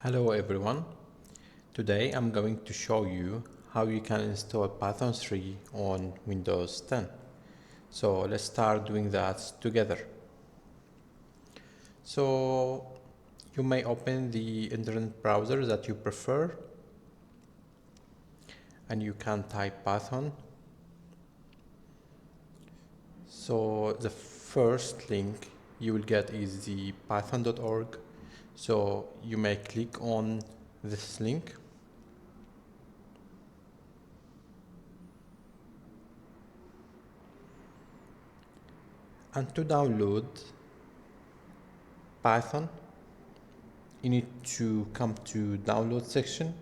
Hello everyone. Today I'm going to show you how you can install Python 3 on Windows 10. So let's start doing that together. So you may open the internet browser that you prefer and you can type Python. So the first link you will get is the python.org. So you may click on this link. And to download Python, you need to come to download section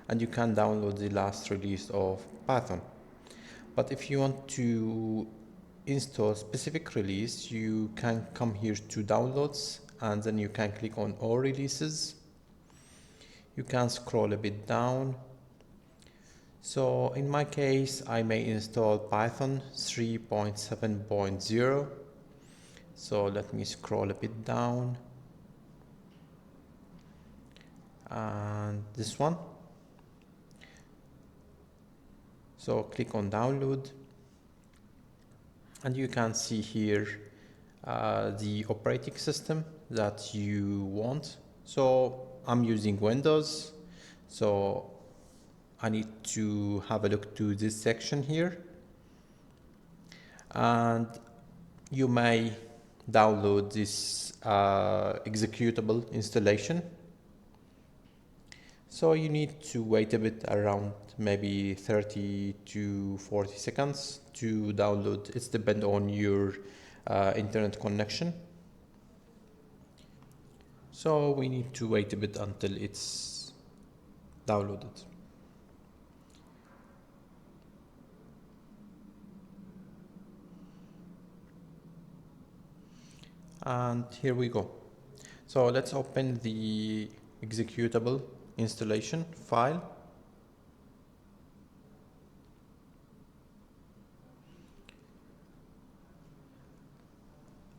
and you can download the last release of Python. But if you want to install specific release, you can come here to downloads and then you can click on all releases. You can scroll a bit down. So in my case, I may install Python 3.7.0. So let me scroll a bit down. And this one. So click on download and you can see here the operating system that you want. So I'm using Windows, so I need to have a look to this section here, and you may download this executable installation. So you need to wait a bit, around maybe 30 to 40 seconds to download. It's depend on your internet connection. So we need to wait a bit until it's downloaded. And here we go. So let's open the executable installation file.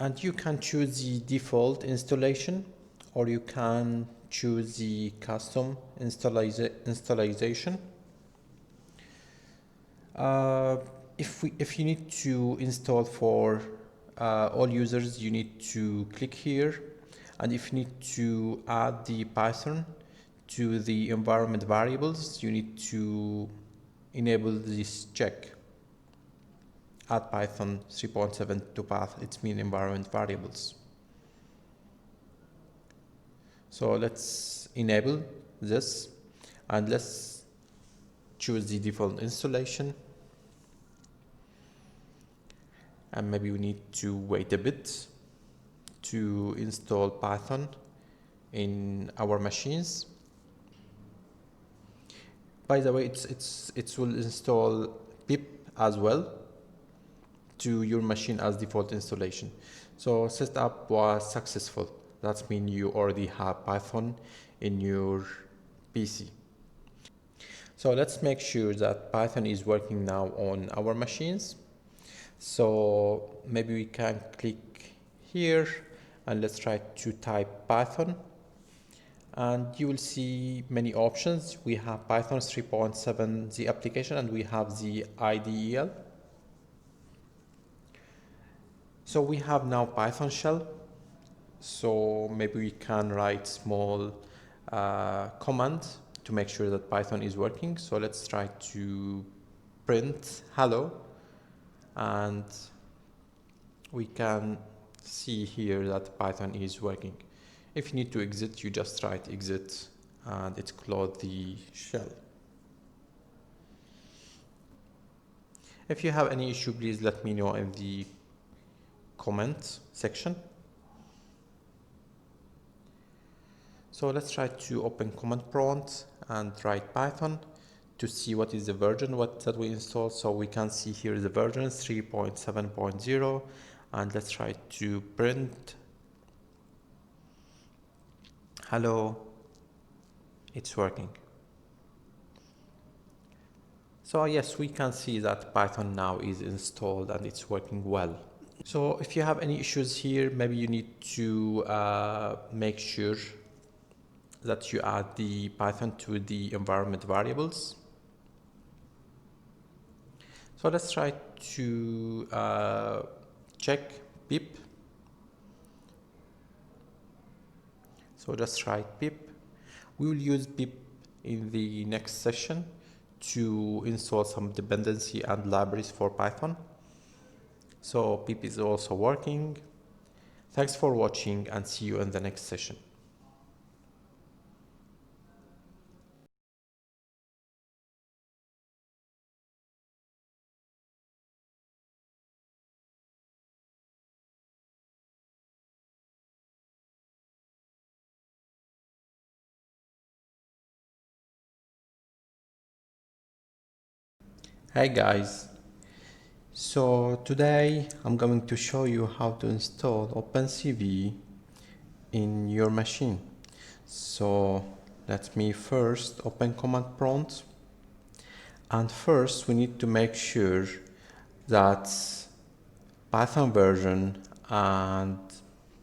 And you can choose the default installation or you can choose the custom installation. If you need to install for all users, you need to click here, and if you need to add the Python to the environment variables, you need to enable this check. Add Python 3.7 to path its main environment variables. So let's enable this and let's choose the default installation. And maybe we need to wait a bit to install Python in our machines. By the way, it will install pip as well to your machine as default installation. So setup was successful. That means you already have Python in your PC. So let's make sure that Python is working now on our machines. So maybe we can click here and let's try to type Python. And you will see many options. We have Python 3.7, the application, and we have the IDEL. So we have now Python shell. So maybe we can write small command to make sure that Python is working. So let's try to print hello, and we can see here that Python is working. If you need to exit, you just write exit and it closes the shell. If you have any issue, please let me know in the comment section. So let's try to open command prompt and write Python to see what is the version that we installed. So we can see here the version 3.7.0, and let's try to print hello. It's working. So yes, we can see that Python now is installed and it's working well. So if you have any issues here, maybe you need to make sure that you add the Python to the environment variables. So let's try to check pip. So just write pip. We will use pip in the next session to install some dependency and libraries for Python. So pip is also working. Thanks for watching and see you in the next session. Hey guys, so today I'm going to show you how to install Opencv in your machine. So let me first open command prompt, and first we need to make sure that Python version and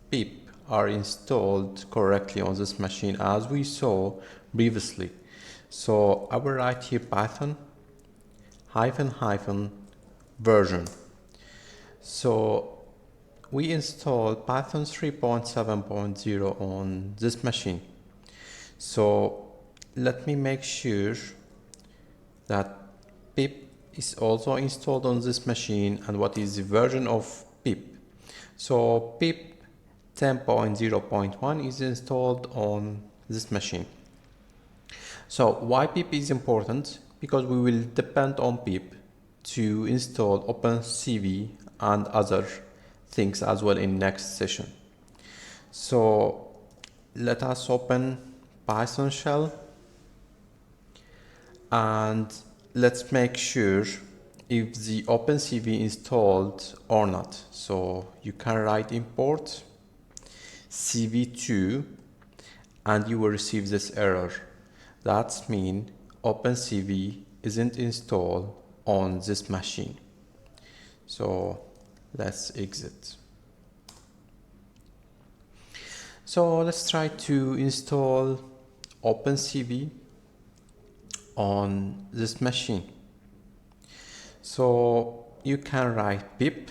pip are installed correctly on this machine as we saw previously. So I will write here Python -- version. So we installed Python 3.7.0 on this machine. So let me make sure that pip is also installed on this machine and what is the version of pip. So pip 10.0.1 is installed on this machine. So why pip is important? Because we will depend on pip to install Opencv and other things as well in next session. So let us open Python shell and let's make sure if the Opencv installed or not. So you can write import cv2 and you will receive this error. That means Opencv isn't installed on this machine. So let's exit. So let's try to install Opencv on this machine. So you can write pip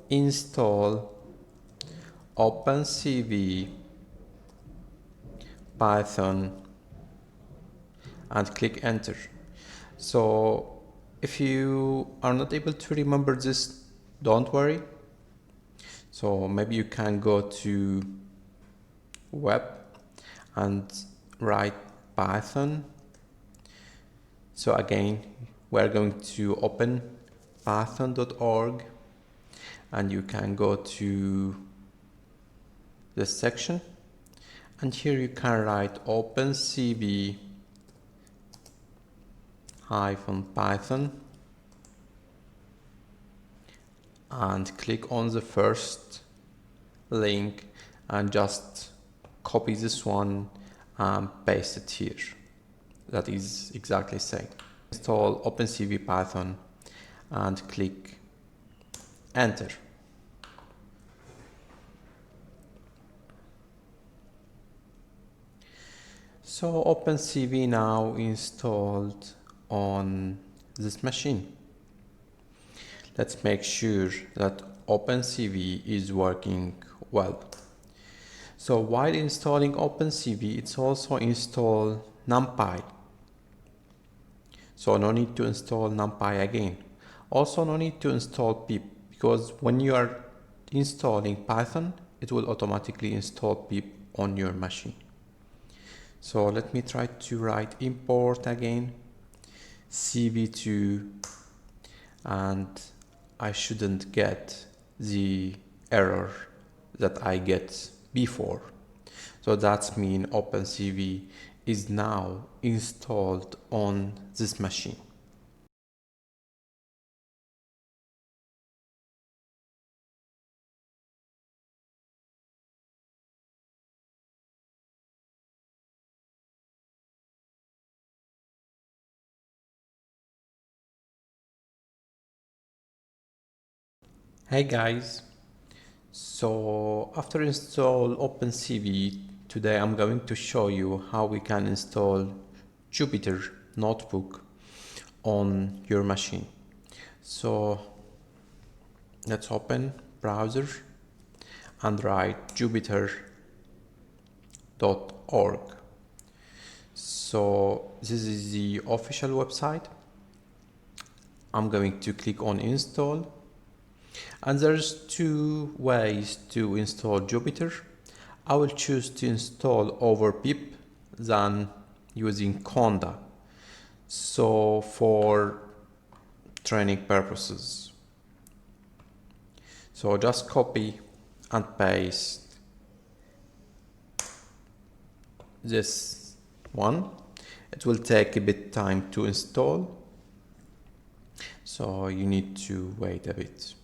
install Opencv Python and click enter. So if you are not able to remember this, don't worry. So maybe you can go to web and write Python. So again, we're going to open python.org and you can go to this section and here you can write Opencv -python and click on the first link and just copy this one and paste it here. That is exactly same. Install Opencv Python and click enter. So Opencv now installed on this machine. Let's make sure that Opencv is working well. So while installing Opencv, it's also install NumPy. So no need to install NumPy again. Also no need to install pip because when you are installing Python, it will automatically install pip on your machine. So let me try to write import again, cv2, and I shouldn't get the error that I get before. So that means Opencv is now installed on this machine. Hey guys, so after install Opencv today I'm going to show you how we can install Jupyter notebook on your machine. So let's open browser and write jupyter.org. So this is the official website. I'm going to click on install, and there's two ways to install Jupyter. I will choose to install over pip than using conda, so for training purposes. So just copy and paste this one. It will take a bit time to install, so you need to wait a bit.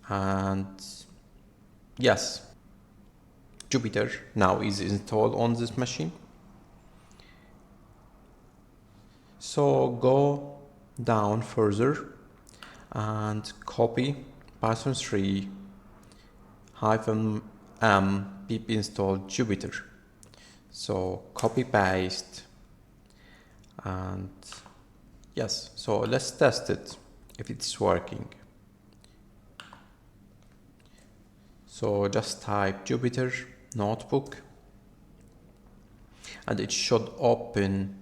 And yes, Jupyter now is installed on this machine. So go down further and copy Python 3 -m pip install Jupyter. So copy paste, and yes, so let's test it if it's working. So just type Jupyter notebook and it should open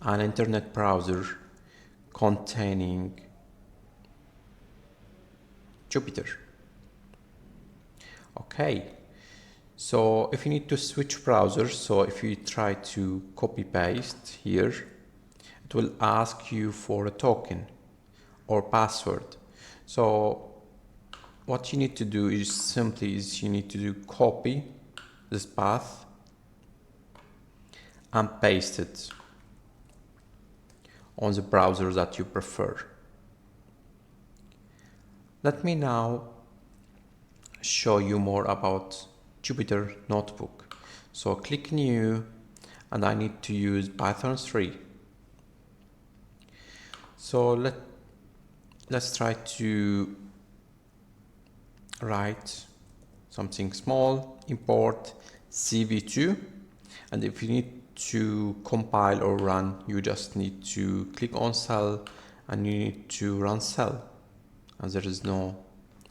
an internet browser containing Jupyter. Okay, so if you need to switch browsers, so if you try to copy paste here, it will ask you for a token or password. So what you need to do is you need to do copy this path and paste it on the browser that you prefer. Let me now show you more about Jupyter notebook. So click new, and I need to use Python 3. So let's try to write something small. Import cv2, and if you need to compile or run, you just need to click on cell and you need to run cell, and there is no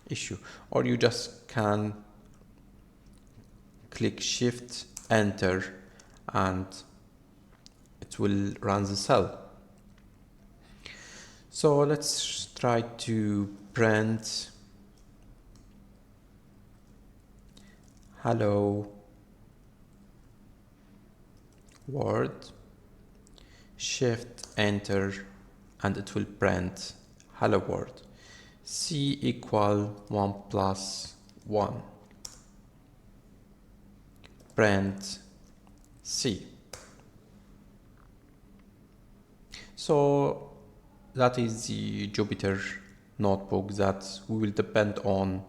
issue. Or you just can click shift enter and it will run the cell. So let's try to print hello world, shift enter, and it will print hello world. C equal 1 plus 1. Print C. So that is the Jupyter notebook that we will depend on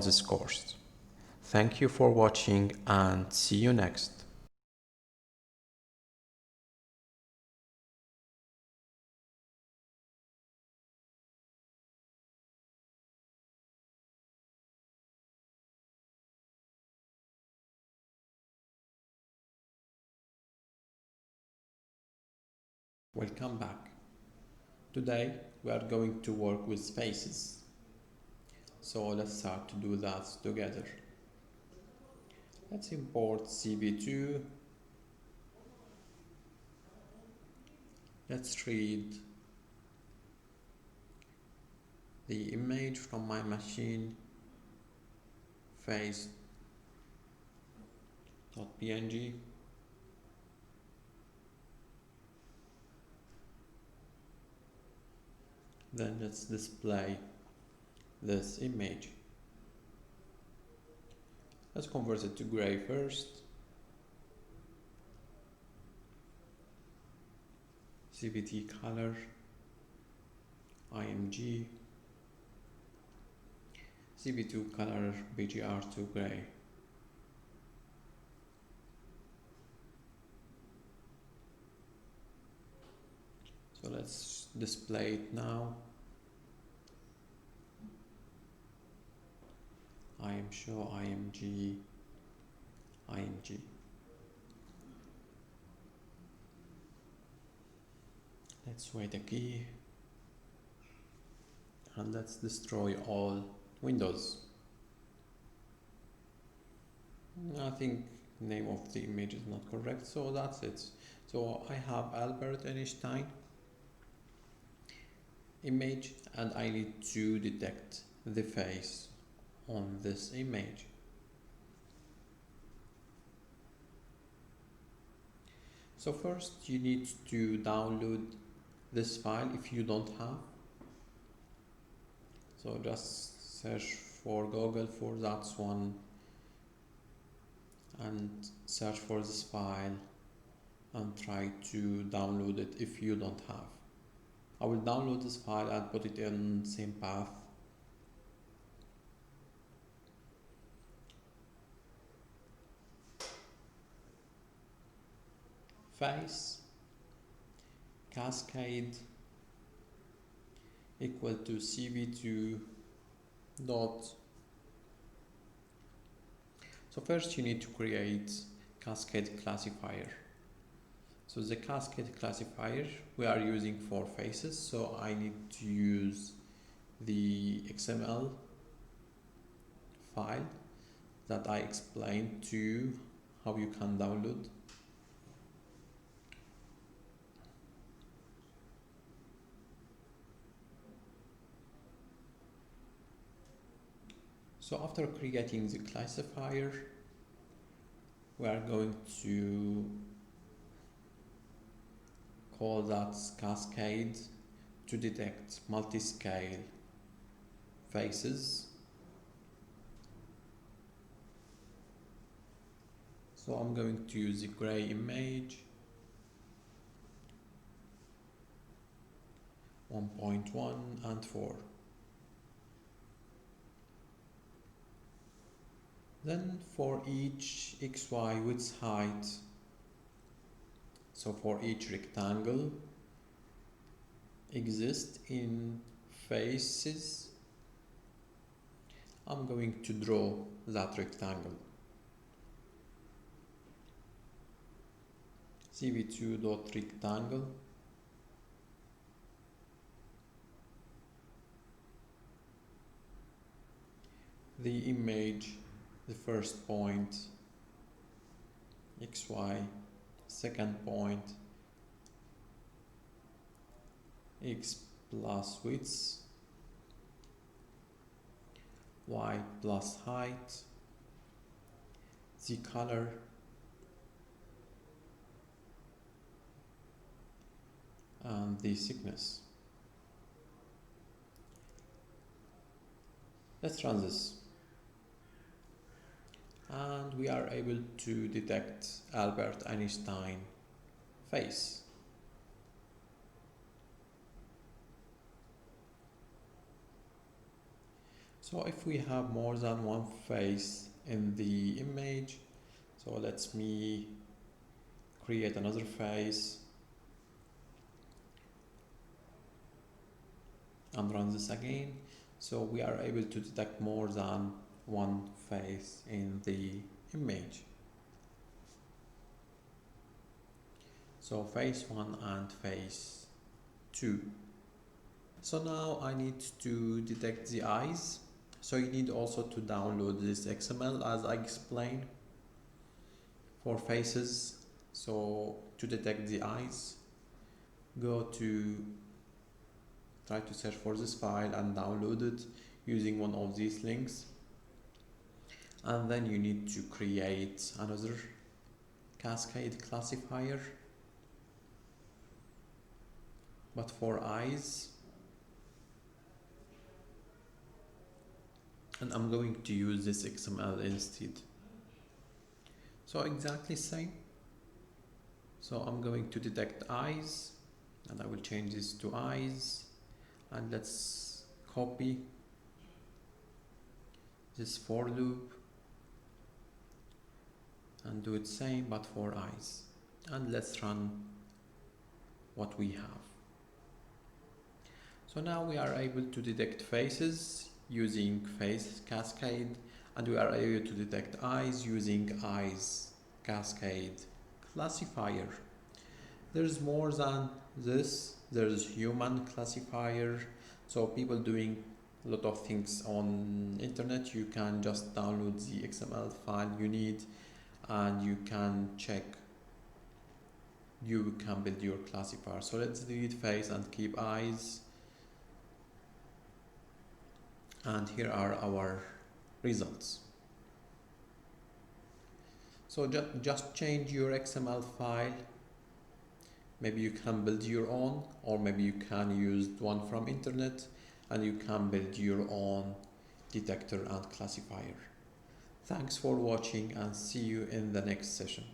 this course. Thank you for watching and see you next. Welcome back. Today we are going to work with spaces. So let's start to do that together. Let's import cv2. Let's read the image from my machine, face.png. Then let's display this image. Let's convert it to gray first. CVT color, IMG, CV2 color, BGR2 gray. So let's display it now. time show img. Let's wait a key and let's destroy all windows. I think name of the image is not correct, so that's it. So I have Albert Einstein image and I need to detect the face on this image. So first you need to download this file if you don't have. So just search for Google for that one and search for this file and try to download it if you don't have. I will download this file and put it in same path. Face cascade equal to cv2 dot. So first you need to create cascade classifier. So the cascade classifier we are using for faces, so I need to use the XML file that I explained to you how you can download. So after creating the classifier, we are going to call that cascade to detect multi-scale faces. So I'm going to use the gray image 1.1 and 4. Then for each XY width height, so for each rectangle exist in faces, I'm going to draw that rectangle. cv2.rectangle. The image, the first point, XY, second point, X plus width, Y plus height, the color, and the thickness. Let's run this. And we are able to detect Albert Einstein face. So if we have more than one face in the image, so let me create another face and run this again. So we are able to detect more than one face in the image. So face 1 and face 2. So now I need to detect the eyes. So you need also to download this XML as I explained for faces. So to detect the eyes, try to search for this file and download it using one of these links. And then you need to create another cascade classifier, but for eyes. And I'm going to use this XML instead. So exactly same. So I'm going to detect eyes and I will change this to eyes, and let's copy this for loop and do it same but for eyes, and let's run what we have. So now we are able to detect faces using face cascade and we are able to detect eyes using eyes cascade classifier. There's more than this. There's human classifier. So people doing a lot of things on internet. You can just download the XML file you need and you can check. You can build your classifier. So let's delete face and keep eyes. And here are our results. So just change your XML file. Maybe you can build your own, or maybe you can use one from internet and you can build your own detector and classifier. Thanks for watching and see you in the next session.